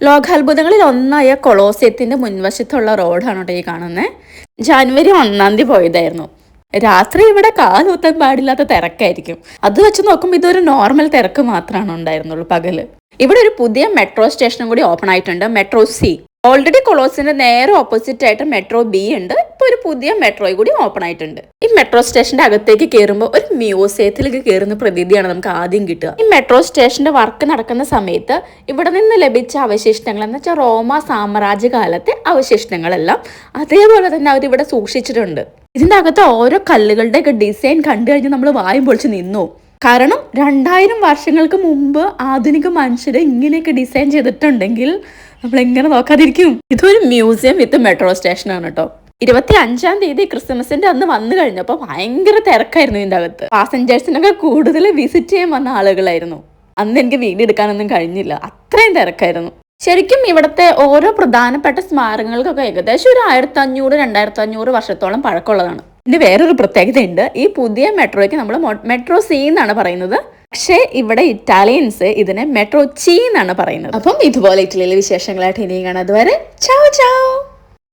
ലോകാത്ഭുതങ്ങളിൽ ഒന്നായ കൊളോസിയത്തിന്റെ മുൻവശത്തുള്ള റോഡാണ് കേട്ടോ ഈ കാണുന്നത്. ജനുവരി 1 പോയതായിരുന്നു. രാത്രി ഇവിടെ കാലൂത്താൻ പാടില്ലാത്ത തിരക്കായിരിക്കും. അത് വെച്ച് നോക്കുമ്പോൾ ഇതൊരു നോർമൽ തിരക്ക് മാത്രമാണ് ഉണ്ടായിരുന്നുള്ളൂ പകല്. ഇവിടെ ഒരു പുതിയ മെട്രോ സ്റ്റേഷനും കൂടി ഓപ്പൺ ആയിട്ടുണ്ട്, മെട്രോ സി. ഓൾറെഡി കൊളോസിന്റെ നേരെ ഓപ്പോസിറ്റ് ആയിട്ട് മെട്രോ ബി ഉണ്ട്. ഇപ്പൊ ഒരു പുതിയ മെട്രോ കൂടി ഓപ്പൺ ആയിട്ടുണ്ട്. ഈ മെട്രോ സ്റ്റേഷന്റെ അകത്തേക്ക് കയറുമ്പോൾ ഒരു മ്യൂസിയത്തിലേക്ക് കയറുന്ന പ്രതീതിയാണ് നമുക്ക് ആദ്യം കിട്ടുക. ഈ മെട്രോ സ്റ്റേഷന്റെ വർക്ക് നടക്കുന്ന സമയത്ത് ഇവിടെ നിന്ന് ലഭിച്ച അവശിഷ്ടങ്ങൾ എന്ന് വെച്ചാൽ റോമ സാമ്രാജ്യ കാലത്തെ അവശിഷ്ടങ്ങളെല്ലാം അതേപോലെ തന്നെ അവരിവിടെ സൂക്ഷിച്ചിട്ടുണ്ട്. ഇതിന്റെ അകത്ത് ഓരോ കല്ലുകളുടെ ഒക്കെ ഡിസൈൻ കണ്ടു കഴിഞ്ഞ് നമ്മൾ വായും പൊളിച്ച് നിന്നു. കാരണം 2000 വർഷങ്ങൾക്ക് മുമ്പ് ആധുനിക മനുഷ്യരെ ഇങ്ങനെയൊക്കെ ഡിസൈൻ ചെയ്തിട്ടുണ്ടെങ്കിൽ നമ്മൾ എങ്ങനെ നോക്കാതിരിക്കും. ഇതൊരു മ്യൂസിയം വിത്ത് മെട്രോ സ്റ്റേഷനാണ് കേട്ടോ. 25 ക്രിസ്മസിന്റെ അന്ന് വന്നു കഴിഞ്ഞപ്പോൾ ഭയങ്കര തിരക്കായിരുന്നു ഇതിന്റെ അകത്ത്. പാസഞ്ചേഴ്സിനൊക്കെ കൂടുതൽ വിസിറ്റ് ചെയ്യാൻ വന്ന ആളുകളായിരുന്നു. അന്ന് എനിക്ക് വീഡിയോ എടുക്കാനൊന്നും കഴിഞ്ഞില്ല, അത്രയും തിരക്കായിരുന്നു. ശരിക്കും ഇവിടുത്തെ ഓരോ പ്രധാനപ്പെട്ട സ്മാരകങ്ങൾക്കൊക്കെ ഏകദേശം ഒരു 1500-2500 വർഷത്തോളം പഴക്കമുള്ളതാണ്. ഇതിന്റെ വേറൊരു പ്രത്യേകതയുണ്ട്. ഈ പുതിയ മെട്രോയ്ക്ക് നമ്മൾ മെട്രോ സി എന്നാണ് പറയുന്നത്. പക്ഷേ ഇവിടെ ഇറ്റാലിയൻസ് ഇതിനെ മെട്രോ ചീ എന്നാണ് പറയുന്നത്. അപ്പം ഇതുപോലെ ഇറ്റലിയിലെ വിശേഷങ്ങളായിട്ട് ഇനിയും കാണാം. അതുവരെ ചാവ് ചാവ്.